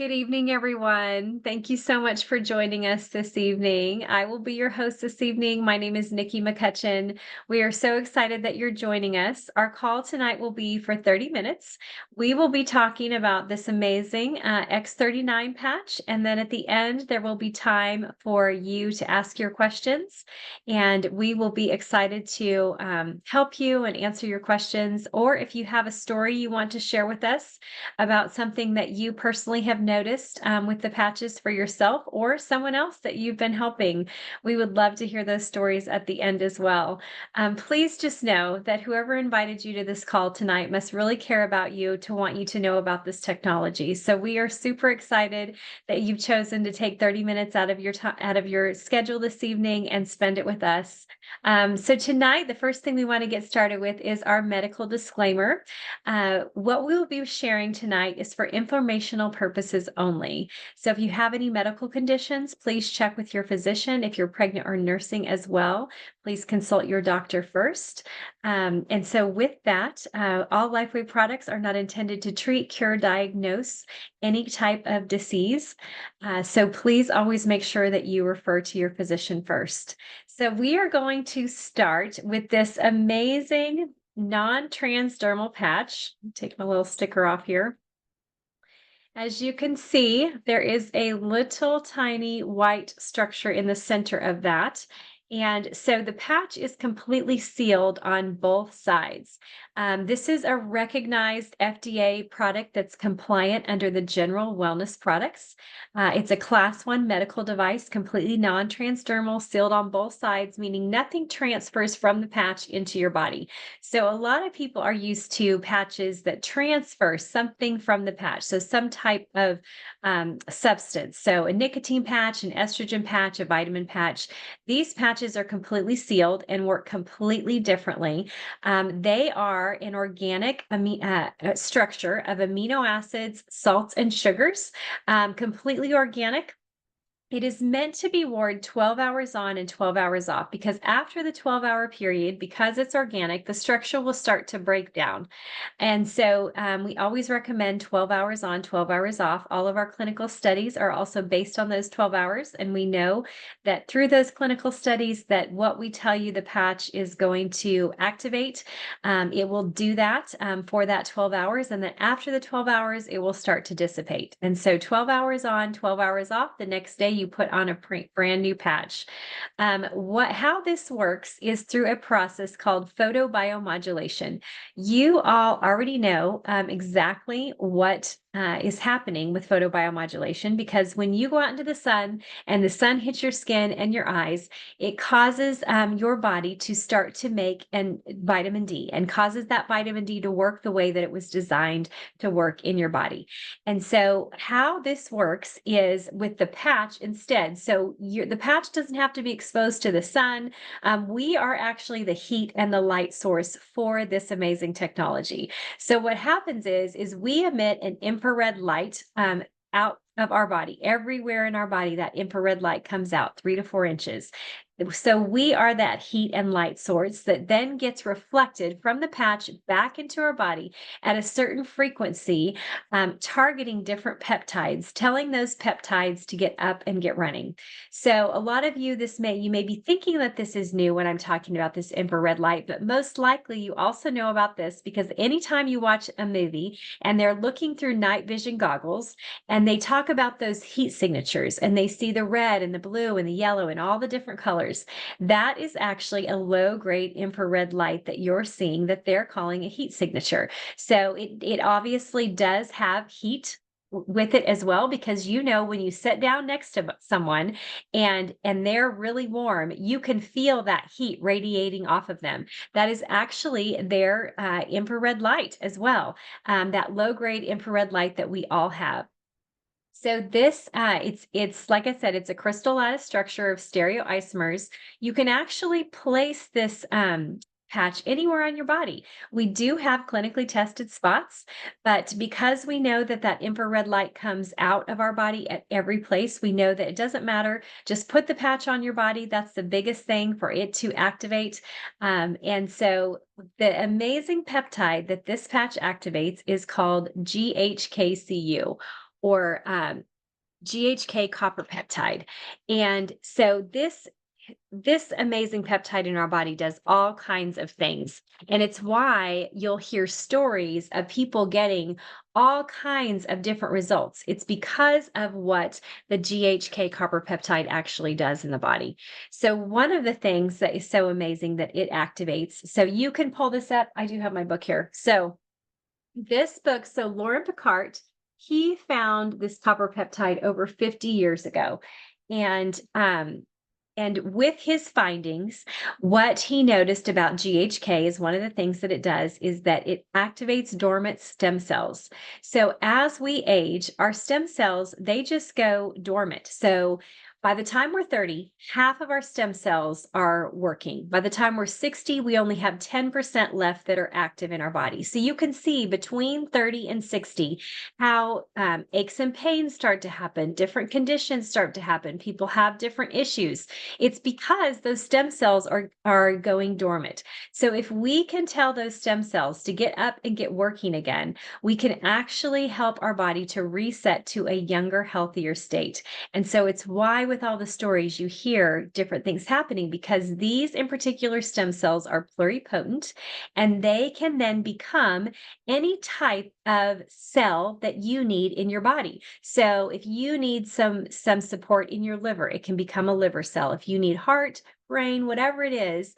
Good evening, everyone. Thank you so much for joining us this evening. I will be your host this evening. My name is Nikki McCutchen. We are so excited that you're joining us. Our call tonight will be for 30 minutes. We will be talking about this amazing X39 patch, and then at the end, there will be time for you to ask your questions, and we will be excited to help you and answer your questions. Or if you have a story you want to share with us about something that you personally have noticed with the patches for yourself or someone else that you've been helping. We would love to hear those stories at the end as well. Please just know that whoever invited you to this call tonight must really care about you to want you to know about this technology. So we are super excited that you've chosen to take 30 minutes out of your out of your schedule this evening and spend it with us. So tonight, the first thing we want to get started with is our medical disclaimer. What we will be sharing tonight is for informational purposes only. So if you have any medical conditions, please check with your physician. If you're pregnant or nursing as well, please consult your doctor first. And so with that, all Lifeway products are not intended to treat, cure, diagnose any type of disease. So please always make sure that you refer to your physician first. So we are going to start with this amazing non-transdermal patch. Take my little sticker off here. As you can see, there is a little tiny white structure in the center of that. And so the patch is completely sealed on both sides. This is a recognized FDA product that's compliant under the General Wellness Products. It's a Class 1 medical device, completely non-transdermal, sealed on both sides, meaning nothing transfers from the patch into your body. So a lot of people are used to patches that transfer something from the patch. So some type of substance. So a nicotine patch, an estrogen patch, a vitamin patch. These patches are completely sealed and work completely differently. They are an organic structure of amino acids, salts, and sugars, completely organic. It is meant to be worn 12 hours on and 12 hours off because after the 12-hour period, because it's organic, the structure will start to break down. And so we always recommend 12 hours on, 12 hours off. All of our clinical studies are also based on those 12 hours. And we know that through those clinical studies that what we tell you the patch is going to activate, it will do that for that 12 hours. And then after the 12 hours, it will start to dissipate. And so 12 hours on, 12 hours off, the next day you put on a brand new patch. How this works is through a process called photobiomodulation. You all already know exactly what is happening with photobiomodulation because when you go out into the sun and the sun hits your skin and your eyes, it causes your body to start to make vitamin D and causes that vitamin D to work the way that it was designed to work in your body. And so how this works is with the patch instead. So the patch doesn't have to be exposed to the sun. We are actually the heat and the light source for this amazing technology. So what happens is we emit an infrared light out of our body. Everywhere in our body, that infrared light comes out 3 to 4 inches. So we are that heat and light source that then gets reflected from the patch back into our body at a certain frequency, targeting different peptides, telling those peptides to get up and get running. So a lot of you, you may be thinking that this is new when I'm talking about this infrared light, but most likely you also know about this because anytime you watch a movie and they're looking through night vision goggles and they talk about those heat signatures and they see the red and the blue and the yellow and all the different colors, that is actually a low-grade infrared light that you're seeing that they're calling a heat signature. So it obviously does have heat with it as well, because when you sit down next to someone and they're really warm, you can feel that heat radiating off of them. That is actually their infrared light as well, that low-grade infrared light that we all have. So this, it's like I said, it's a crystal lattice structure of stereoisomers. You can actually place this patch anywhere on your body. We do have clinically tested spots, but because we know that that infrared light comes out of our body at every place, we know that it doesn't matter. Just put the patch on your body. That's the biggest thing for it to activate. And so the amazing peptide that this patch activates is called GHKCU, or GHK copper peptide. And so this amazing peptide in our body does all kinds of things. And it's why you'll hear stories of people getting all kinds of different results. It's because of what the GHK copper peptide actually does in the body. So one of the things that is so amazing that it activates, so you can pull this up. I do have my book here. So this book, so Laurent Picard, he found this copper peptide over 50 years ago. And with his findings, what he noticed about GHK is one of the things that it does is that it activates dormant stem cells. So as we age, our stem cells, they just go dormant. So by the time we're 30, half of our stem cells are working. By the time we're 60, we only have 10% left that are active in our body. So you can see between 30 and 60 how aches and pains start to happen, different conditions start to happen. People have different issues. It's because those stem cells are going dormant. So if we can tell those stem cells to get up and get working again, we can actually help our body to reset to a younger, healthier state. And so it's why with all the stories you hear different things happening, because these in particular stem cells are pluripotent, and they can then become any type of cell that you need in your body. So if you need some support in your liver, it can become a liver cell. If you need heart, brain, whatever it is,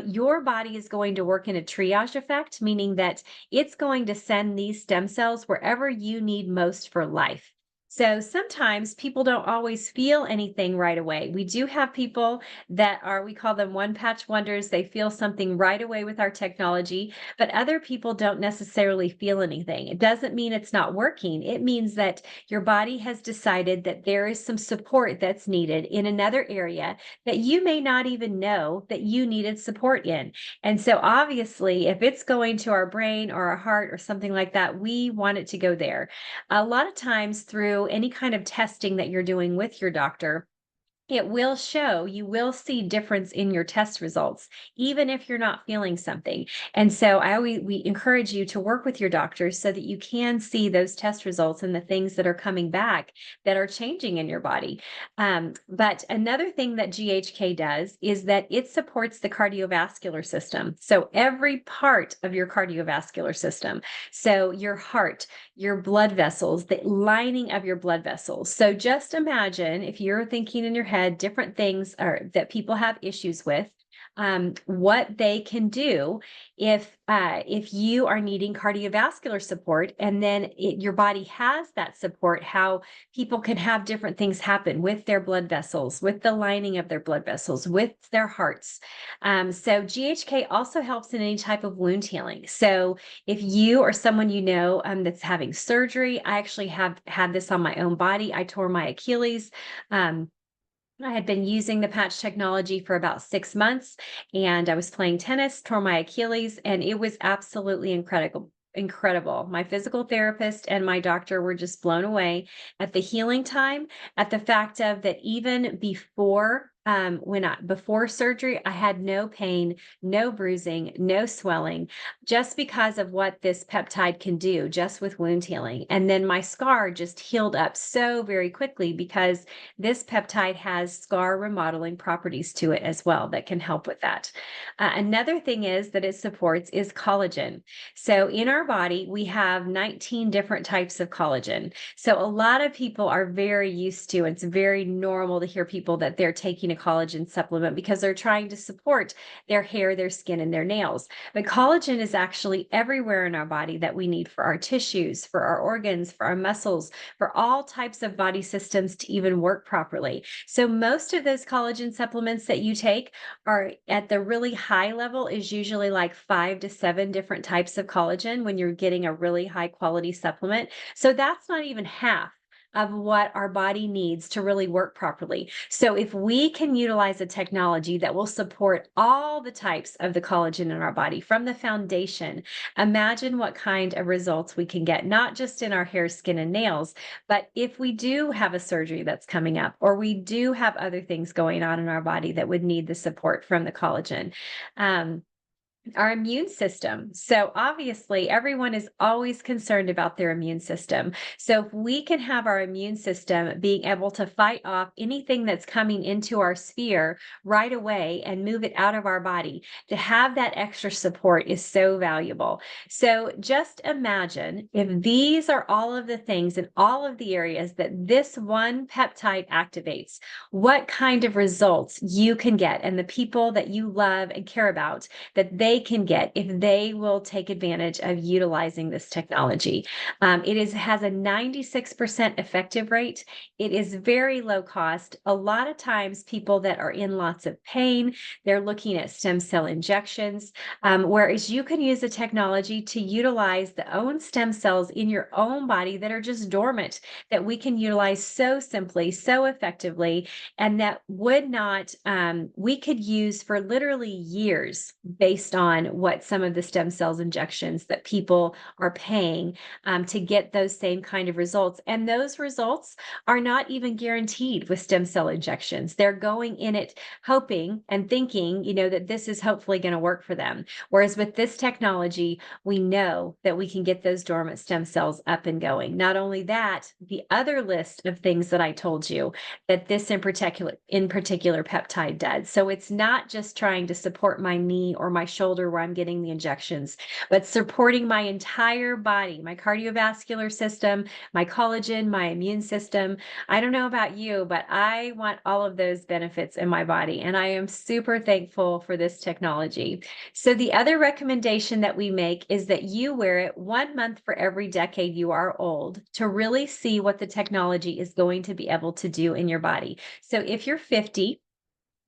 your body is going to work in a triage effect, meaning that it's going to send these stem cells wherever you need most for life. So sometimes people don't always feel anything right away. We do have people that are, we call them one patch wonders. They feel something right away with our technology, but other people don't necessarily feel anything. It doesn't mean it's not working. It means that your body has decided that there is some support that's needed in another area that you may not even know that you needed support in. And so obviously, if it's going to our brain or our heart or something like that, we want it to go there. A lot of times through any kind of testing that you're doing with your doctor, it will show, you will see difference in your test results, even if you're not feeling something. And so we encourage you to work with your doctors so that you can see those test results and the things that are coming back that are changing in your body. But another thing that GHK does is that it supports the cardiovascular system. So every part of your cardiovascular system. So your heart, your blood vessels, the lining of your blood vessels. So just imagine if you're thinking in your head, different things that people have issues with, what they can do if you are needing cardiovascular support, and then your body has that support, how people can have different things happen with their blood vessels, with the lining of their blood vessels, with their hearts. So GHK also helps in any type of wound healing. So if you or someone you know that's having surgery, I actually have had this on my own body. I tore my Achilles. I had been using the patch technology for about 6 months, and I was playing tennis, tore my Achilles, and it was absolutely incredible. Incredible. My physical therapist and my doctor were just blown away at the healing time, at the fact of that even before before surgery, I had no pain, no bruising, no swelling, just because of what this peptide can do just with wound healing. And then my scar just healed up so very quickly because this peptide has scar remodeling properties to it as well that can help with that. Another thing is that it supports is collagen. So in our body, we have 19 different types of collagen. So a lot of people are very used to, it's very normal to hear people that they're taking a collagen supplement because they're trying to support their hair, their skin, and their nails. But collagen is actually everywhere in our body that we need for our tissues, for our organs, for our muscles, for all types of body systems to even work properly. So most of those collagen supplements that you take are at the really high level is usually like 5 to 7 different types of collagen when you're getting a really high quality supplement. So that's not even half of what our body needs to really work properly. So if we can utilize a technology that will support all the types of the collagen in our body from the foundation, imagine what kind of results we can get, not just in our hair, skin, and nails, but if we do have a surgery that's coming up, or we do have other things going on in our body that would need the support from the collagen. Our immune system. So obviously, everyone is always concerned about their immune system. So if we can have our immune system being able to fight off anything that's coming into our sphere right away and move it out of our body, to have that extra support is so valuable. So just imagine if these are all of the things in all of the areas that this one peptide activates, what kind of results you can get, and the people that you love and care about, that they can get if they will take advantage of utilizing this technology. Has a 96% effective rate. It is very low cost. A lot of times people that are in lots of pain, they're looking at stem cell injections, whereas you can use the technology to utilize the own stem cells in your own body that are just dormant, that we can utilize so simply, so effectively, and that would not, we could use for literally years based on what some of the stem cells injections that people are paying to get those same kind of results. And those results are not even guaranteed with stem cell injections. They're going in it hoping and thinking, that this is hopefully going to work for them. Whereas with this technology, we know that we can get those dormant stem cells up and going. Not only that, the other list of things that I told you that this in particular peptide does. So it's not just trying to support my knee or my shoulder where I'm getting the injections, but supporting my entire body, my cardiovascular system, my collagen, my immune system. I don't know about you, but I want all of those benefits in my body, and I am super thankful for this technology. So the other recommendation that we make is that you wear it 1 month for every decade you are old, to really see what the technology is going to be able to do in your body. So if you're 50,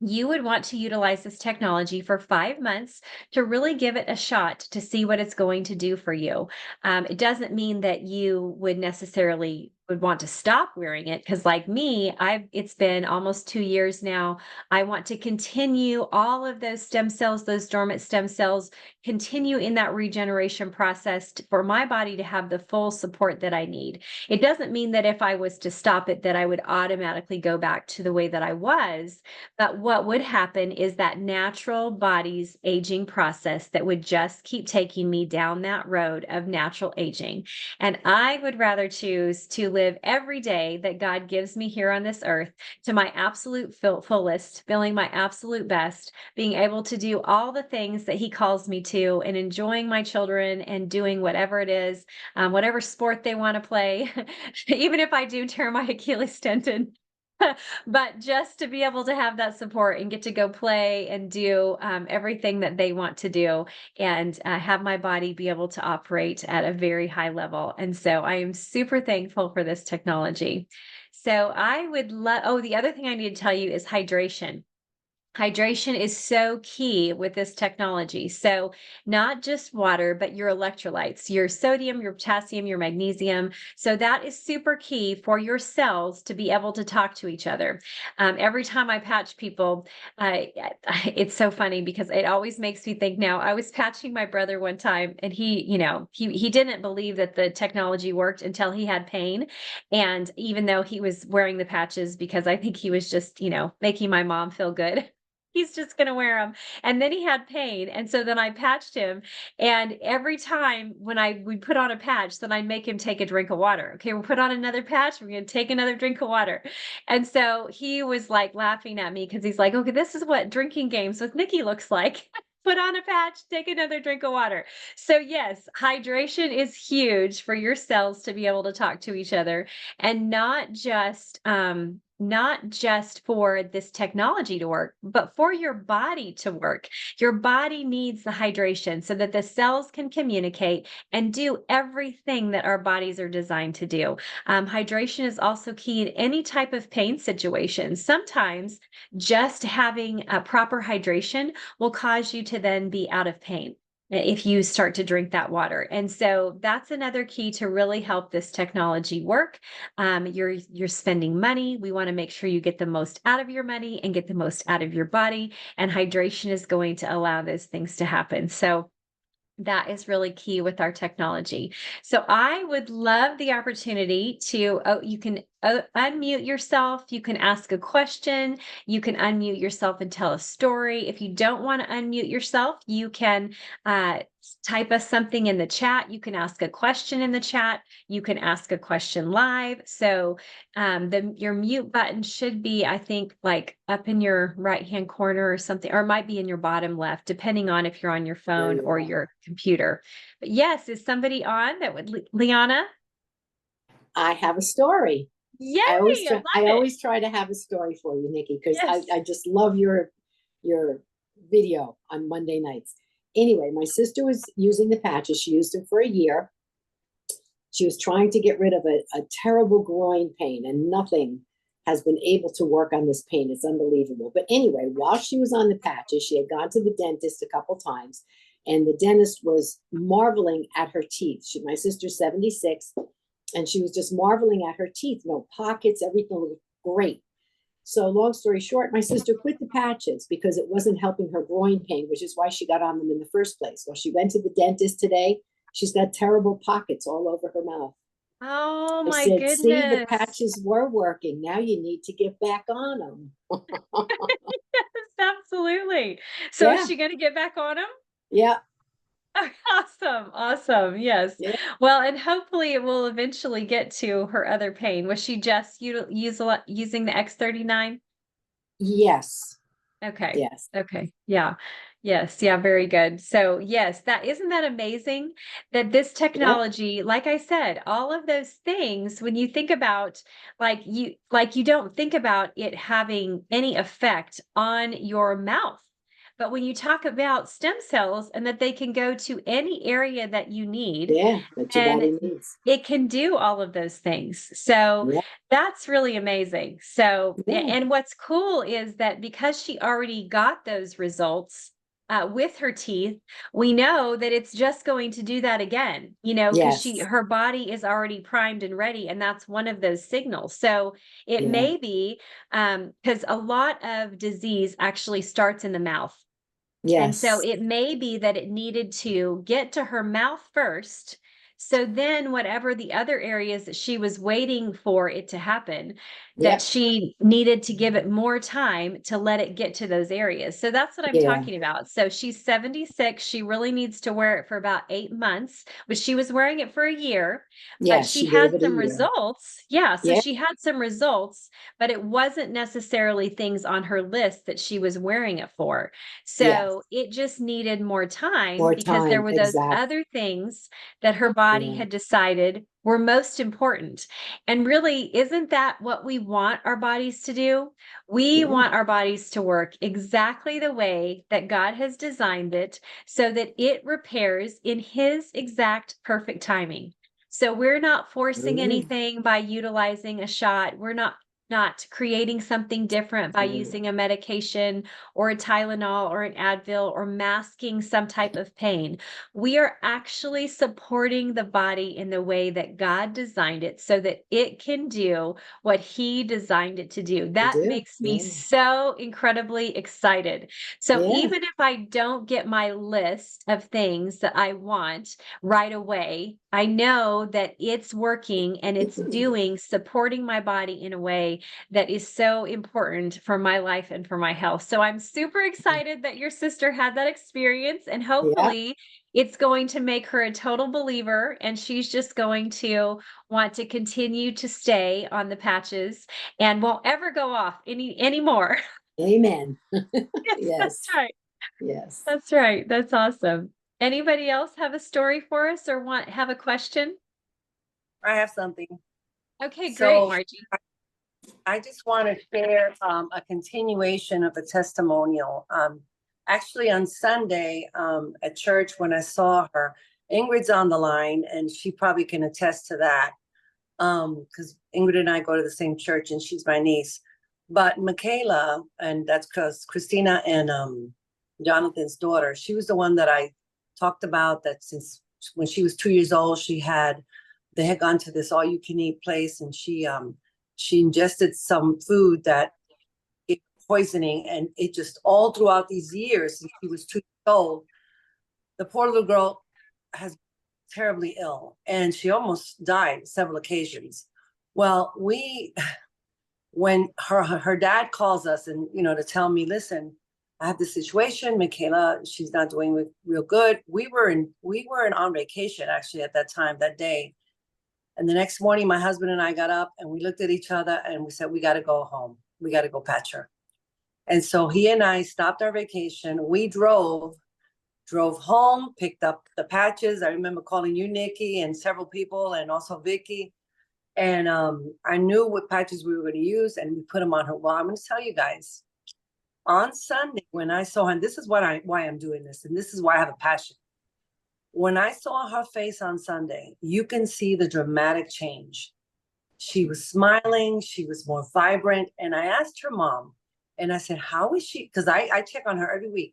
you would want to utilize this technology for 5 months to really give it a shot to see what it's going to do for you. It doesn't mean that you would necessarily would want to stop wearing it, because like me, it's been almost 2 years now. I want to continue all of those stem cells, those dormant stem cells, continue in that regeneration process for my body to have the full support that I need. It doesn't mean that if I was to stop it, that I would automatically go back to the way that I was. But what would happen is that natural body's aging process that would just keep taking me down that road of natural aging. And I would rather choose to live every day that God gives me here on this earth to my absolute fullest, feeling my absolute best, being able to do all the things that He calls me to, and enjoying my children and doing whatever it is, whatever sport they want to play, even if I do tear my Achilles tendon. But just to be able to have that support and get to go play and do everything that they want to do, and have my body be able to operate at a very high level. And so I am super thankful for this technology. So I would love, oh, the other thing I need to tell you is hydration. Hydration is so key with this technology. So not just water, but your electrolytes, your sodium, your potassium, your magnesium. So that is super key for your cells to be able to talk to each other. Every time I patch people, it's so funny because it always makes me think. Now, I was patching my brother one time, and he didn't believe that the technology worked until he had pain. And even though he was wearing the patches, because I think he was just, making my mom feel good, he's just going to wear them. And then he had pain. And so then I patched him. And every time when we put on a patch, then I'd make him take a drink of water. Okay, we'll put on another patch. We're going to take another drink of water. And so he was like laughing at me, because he's like, okay, this is what drinking games with Nikki looks like. Put on a patch, take another drink of water. So yes, hydration is huge for your cells to be able to talk to each other, and not just for this technology to work, but for your body to work. Your body needs the hydration so that the cells can communicate and do everything that our bodies are designed to do. Hydration is also key in any type of pain situation. Sometimes just having a proper hydration will cause you to then be out of pain if you start to drink that water. And so that's another key to really help this technology work. You're spending money. We want to make sure you get the most out of your money and get the most out of your body. And hydration is going to allow those things to happen. So that is really key with our technology. So I would love the opportunity to, you can unmute yourself. You can ask a question. You can unmute yourself and tell a story. If you don't want to unmute yourself, you can type us something in the chat. You can ask a question in the chat. You can ask a question live. So your mute button should be, I think, like up in your right-hand corner or something, or it might be in your bottom left, depending on if you're on your phone or your computer. But yes, is somebody on that would, Liana? I have a story. Yay! I always try to have a story for you, Nikki, because Yes. I just love your video on Monday nights. Anyway, my sister was using the patches. She used them for a year. She was trying to get rid of a terrible groin pain, and nothing has been able to work on this pain. It's unbelievable. But anyway, while she was on the patches, she had gone to the dentist a couple times, and the dentist was marveling at her teeth. My sister's 76, and she was just marveling at her teeth. No pockets, everything was great. So long story short, my sister quit the patches because it wasn't helping her groin pain, which is why she got on them in the first place. Well, she went to the dentist today. She's got terrible pockets all over her mouth. Oh my said, goodness. See, the patches were working. Now you need to get back on them. Yes, absolutely. So is she going to get back on them? Yeah. Awesome. Awesome. Yes. Yeah. Well, and hopefully it will eventually get to her other pain. Was she just using the X39? Yes. Okay. Yes. Okay. Yeah. Yes. Yeah. Very good. So yes, isn't that amazing that this technology, like I said, all of those things, when you think about, you don't think about it having any effect on your mouth. But when you talk about stem cells and that they can go to any area that you need, that your and body needs. it can do all of those things. So that's really amazing. So, and what's cool is that because she already got those results with her teeth, we know that it's just going to do that again, because her body is already primed and ready. And that's one of those signals. So it may be, because a lot of disease actually starts in the mouth. And so it may be that it needed to get to her mouth first. So then whatever the other areas that she was waiting for it to happen, that she needed to give it more time to let it get to those areas. So that's what I'm talking about. So she's 76. She really needs to wear it for about 8 months, but she was wearing it for a year. But she had some results. Yeah. So she had some results, but it wasn't necessarily things on her list that she was wearing it for. So it just needed more time because there were those other things that her body had decided were most important. And really, isn't that what we want our bodies to do? We want our bodies to work exactly the way that God has designed it so that it repairs in His exact perfect timing. So we're not forcing anything by utilizing a shot. We're not creating something different by using a medication or a Tylenol or an Advil or masking some type of pain. We are actually supporting the body in the way that God designed it so that it can do what He designed it to do. That makes me so incredibly excited. So even if I don't get my list of things that I want right away, I know that it's working and it's supporting my body in a way that is so important for my life and for my health. So I'm super excited that your sister had that experience, and hopefully it's going to make her a total believer, and she's just going to want to continue to stay on the patches and won't ever go off anymore. Amen. Yes, that's right. Yes. That's right. That's awesome. Anybody else have a story for us or have a question? I have something. Okay, great, Margie. I just want to share a continuation of a testimonial. Actually, on Sunday at church, when I saw her, Ingrid's on the line, and she probably can attest to that because Ingrid and I go to the same church, and she's my niece. But Michaela, and that's because Christina and Jonathan's daughter, she was the one that I talked about that since when she was 2 years old, they had gone to this all-you-can-eat place, and she ingested some food that gave poisoning, and it just all throughout these years since she was 2 years old, the poor little girl has been terribly ill, and she almost died several occasions. Well, when her dad calls us and, to tell me, listen, I have this situation, Michaela, she's not doing real good. We were on vacation actually at that time, that day. And the next morning, my husband and I got up and we looked at each other and we said, we got to go home. We got to go patch her. And so he and I stopped our vacation. We drove home, picked up the patches. I remember calling you, Nikki, and several people, and also Vicky. And I knew what patches we were going to use, and we put them on her. Well, I'm going to tell you guys, on Sunday when I saw her, and this is why I'm doing this, and this is why I have a passion. When I saw her face on Sunday, you can see the dramatic change. She was smiling. She was more vibrant. And I asked her mom, and I said, how is she? Because I check on her every week.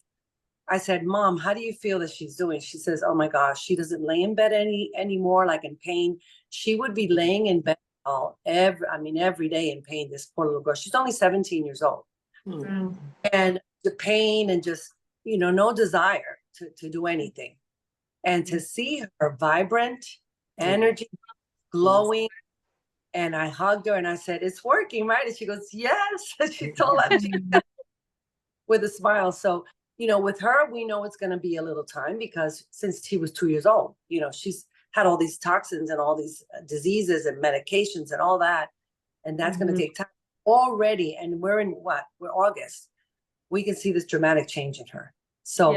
I said, Mom, how do you feel that she's doing? She says, oh my gosh, she doesn't lay in bed anymore, like in pain. She would be laying in bed every day in pain, this poor little girl. She's only 17 years old. Mm-hmm. And the pain and just, no desire to do anything. And to see her vibrant, energy, glowing. And I hugged her and I said, it's working, right? And she goes, yes. She told us with a smile. So, with her, we know it's going to be a little time because since she was 2 years old, she's had all these toxins and all these diseases and medications and all that. And that's going to take time already. And we're August. We can see this dramatic change in her. So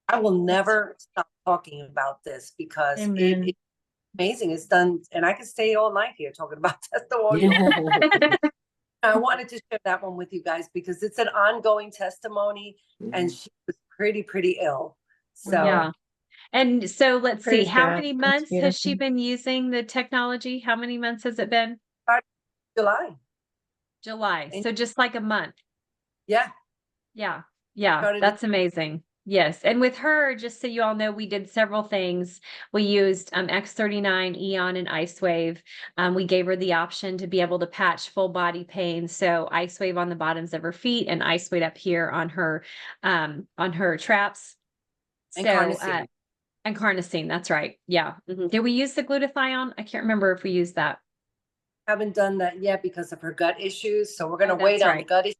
I will never stop talking about this because it's amazing. It's done. And I can stay all night here talking about testimonial. I wanted to share that one with you guys because it's an ongoing testimony and she was pretty ill. So, yeah. And so let's see, how God. many months has she been using the technology? How many months has it been? July. So just like a month. Yeah. Yeah. Yeah. That's amazing. Yes. And with her, just so you all know, we did several things. We used X39, Eon, and Ice Wave. We gave her the option to be able to patch full body pain. So Ice Wave on the bottoms of her feet and Ice Wave up here on her traps. And So carnosine. and carnosine, that's right. Yeah. Did we use the glutathione? I can't remember if we used that. Haven't done that yet because of her gut issues. So we're going to wait on the gut issues,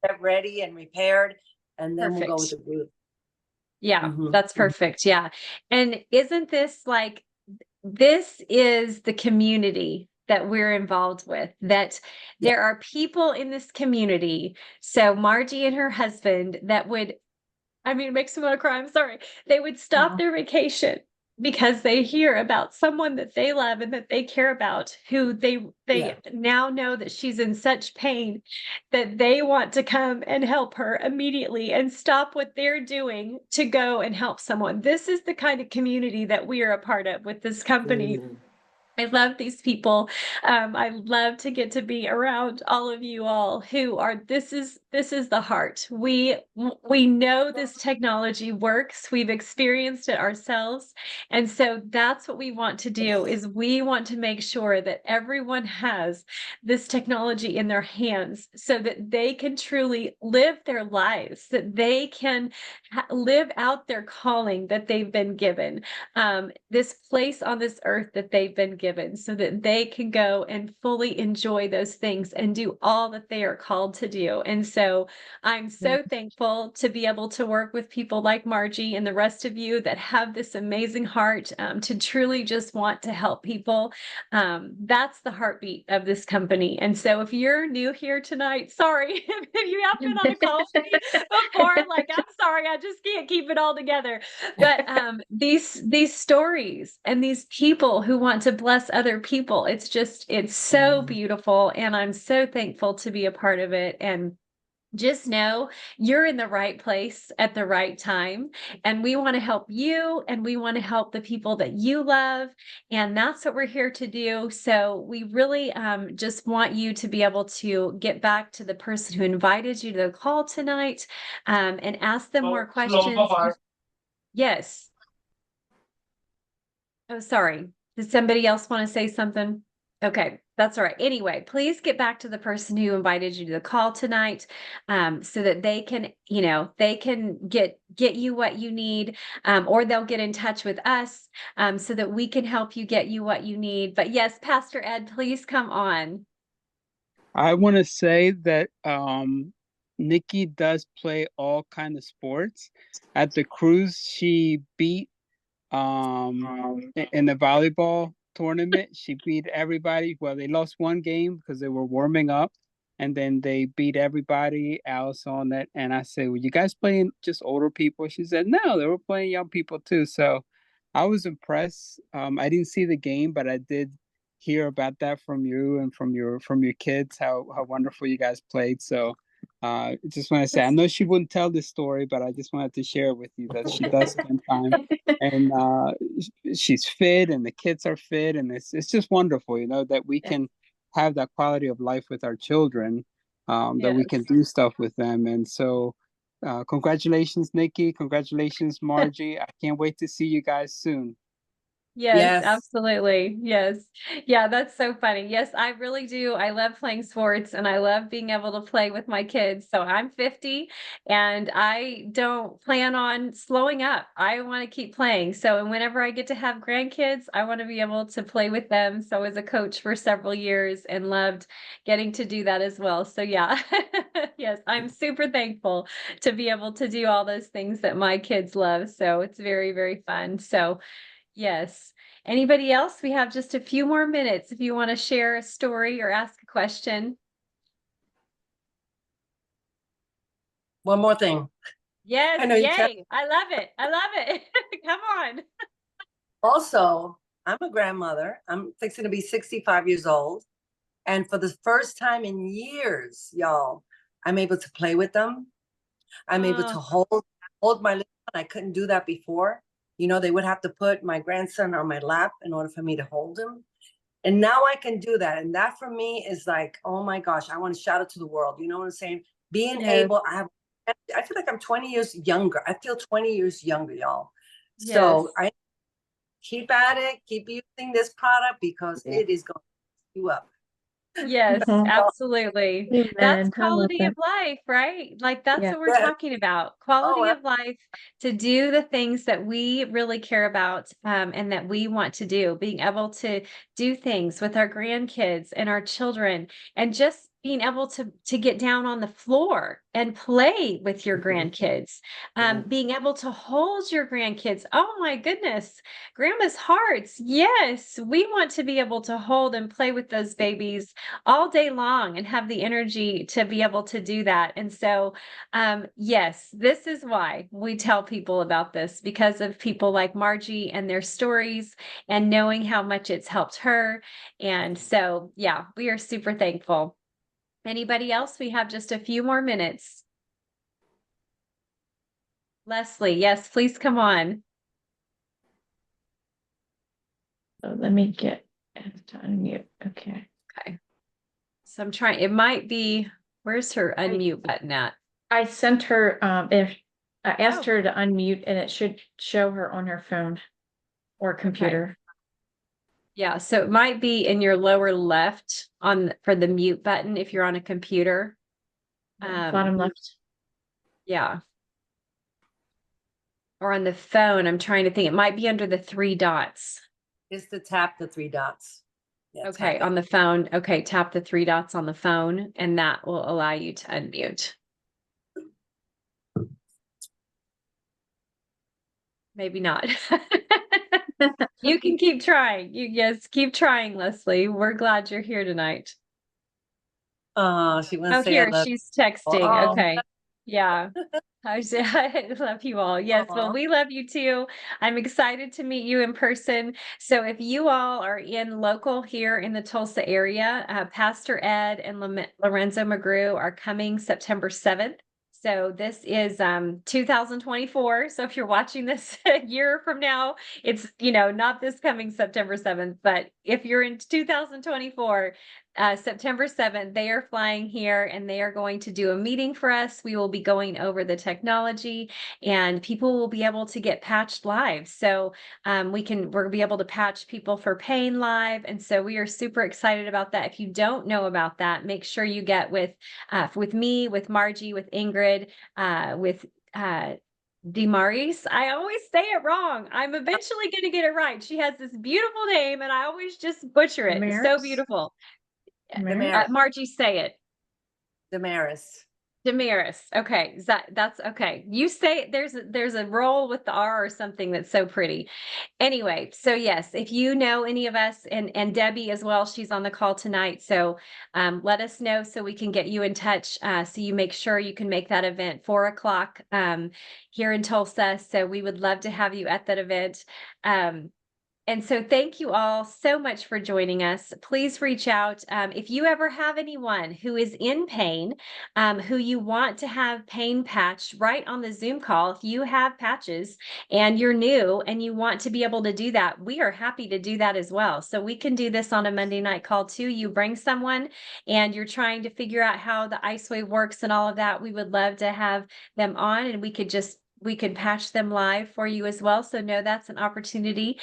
get ready and repaired, and then we'll go with the glue. Yeah, that's perfect. Yeah. And isn't this this is the community that we're involved with, that there are people in this community. So Margie and her husband that would, it makes me want to cry. I'm sorry. They would stop their vacation because they hear about someone that they love and that they care about, who they now know that she's in such pain that they want to come and help her immediately and stop what they're doing to go and help someone. This is the kind of community that we are a part of with this company. I love these people. I love to get to be around all of you all who are, this is the heart. We know this technology works. We've experienced it ourselves. And so that's what we want to do, is we want to make sure that everyone has this technology in their hands so that they can truly live their lives, that they can live out their calling that they've been given, this place on this earth that they've been given, so that they can go and fully enjoy those things and do all that they are called to do. And so I'm so thankful to be able to work with people like Margie and the rest of you that have this amazing heart, to truly just want to help people. That's the heartbeat of this company. And so if you're new here tonight, sorry, if you have been on a call with me before, I'm sorry, I just can't keep it all together. But these stories and these people who want to bless other people, it's so beautiful. And I'm so thankful to be a part of it. And just know you're in the right place at the right time. And we want to help you, and we want to help the people that you love. And that's what we're here to do. So we really just want you to be able to get back to the person who invited you to the call tonight, and ask them more questions. Yes. Oh, sorry. Did somebody else want to say something? Okay, that's all right. Anyway, please get back to the person who invited you to the call tonight, so that they can, they can get you what you need, or they'll get in touch with us, so that we can help you get you what you need. But yes, Pastor Ed, please come on. I want to say that Nikki does play all kind of sports. At the cruise, she beat in the volleyball tournament. She beat everybody. Well, they lost one game because they were warming up, and then they beat everybody else on that. And I said, "Well, you guys playing just older people?" She said, "No, they were playing young people too." So I was impressed. I didn't see the game, but I did hear about that from you and from your kids, how wonderful you guys played. So just want to say, I know she wouldn't tell this story, but I just wanted to share with you that she does spend time, and she's fit, and the kids are fit, and it's just wonderful, that we can have that quality of life with our children, that we can Yes. do stuff with them. And so congratulations, Nikki. Congratulations, Margie. I can't wait to see you guys soon. Yes, Yes. absolutely. Yes. Yeah, that's so funny. Yes, I really do. I love playing sports and I love being able to play with my kids. So I'm 50 and I don't plan on slowing up. I want to keep playing. So, and whenever I get to have grandkids, I want to be able to play with them. So, I was a coach for several years and loved getting to do that as well. So, yeah. Yes, I'm super thankful to be able to do all those things that my kids love. So, it's very, very fun. So, yes. Anybody else? We have just a few more minutes if you want to share a story or ask a question. One more thing. Yes, I know you tell. yay. I love it. I love it. Come on. Also, I'm a grandmother. I'm fixing to be 65 years old. And for the first time in years, y'all, I'm able to play with them. I'm able to Oh, hold my little one. I couldn't do that before. They would have to put my grandson on my lap in order for me to hold him. And now I can do that. And that for me is like, oh my gosh, I want to shout it to the world. You know what I'm saying? Being yes, able, I feel like I'm 20 years younger. I feel 20 years younger, y'all. yes. So I keep at it, keep using this product because Yeah. it is going to you up. Yes, Mhm. absolutely. That's Amen. I love quality of that. life, right? Like that's Yeah. what we're Yes. talking about. Oh, Quality of life to do the things that we really care about, and that we want to do, being able to do things with our grandkids and our children, and just being able to get down on the floor and play with your grandkids, Yeah. being able to hold your grandkids. Oh my goodness, grandma's hearts. Yes, we want to be able to hold and play with those babies all day long and have the energy to be able to do that. And so, yes, this is why we tell people about this, because of people like Margie and their stories and knowing how much it's helped her. And so, yeah, we are super thankful. Anybody else? We have just a few more minutes. Leslie, yes, please come on. So let me get it to unmute. Okay. Okay. So I'm trying, it might be, where's her unmute button at? I sent her, if I asked Oh. her to unmute and it should show her on her phone or computer. Yeah, so it might be in your lower left for the mute button if you're on a computer. Bottom left. Yeah. Or on the phone, I'm trying to think. It might be under the three dots. is to tap the three dots. Yeah, Okay, tap it. on the phone. Okay, tap the three dots on the phone, and that will allow you to unmute. Maybe not. You can keep trying. Yes, keep trying, Leslie. We're glad you're here tonight. Oh, she wants Oh, to say I here, love she's texting. Oh. Okay. Yeah. I love you all. Yes, well, Aw. we love you too. I'm excited to meet you in person. So if you all are in local here in the Tulsa area, Pastor Ed and Lorenzo McGrew are coming September 7th. So this is 2024. So if you're watching this a year from now, it's, not this coming September 7th, but if you're in 2024, September 7th, they are flying here and they are going to do a meeting for us. We will be going over the technology and people will be able to get patched live. So we'll be able to patch people for pain live. And so we are super excited about that. If you don't know about that, make sure you get with me, with Margie, with Ingrid, with Demaris. I always say it wrong. I'm eventually going to get it right. She has this beautiful name and I always just butcher it. It's so Damaris? beautiful. Damaris? Margie, say it. Damaris. Damaris. Okay. That's okay. You say there's a roll with the R or something that's so pretty. Anyway, so yes, if you know any of us and Debbie as well, she's on the call tonight. So let us know so we can get you in touch. So you make sure you can make that event 4:00 here in Tulsa. So we would love to have you at that event. And so thank you all so much for joining us. Please reach out. If you ever have anyone who is in pain, who you want to have pain patched right on the Zoom call, if you have patches and you're new and you want to be able to do that, we are happy to do that as well. So we can do this on a Monday night call too. You bring someone and you're trying to figure out how the ice wave works and all of that. We would love to have them on and we could patch them live for you as well. So no, that's an opportunity.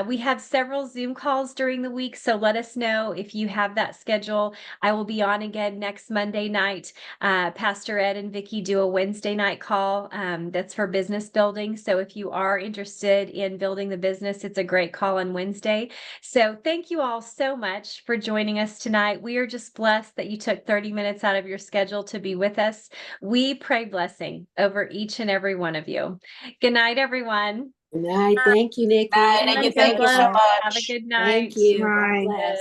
We have several Zoom calls during the week. So let us know if you have that schedule. I will be on again next Monday night. Pastor Ed and Vicky do a Wednesday night call that's for business building. So if you are interested in building the business, it's a great call on Wednesday. So thank you all so much for joining us tonight. We are just blessed that you took 30 minutes out of your schedule to be with us. We pray blessing over each and every one of you. Good night, everyone. Good night. Thank you, Nikki. Bye, Nikki. Thank you so much. Have a good night. Thank you. God Bye. bless.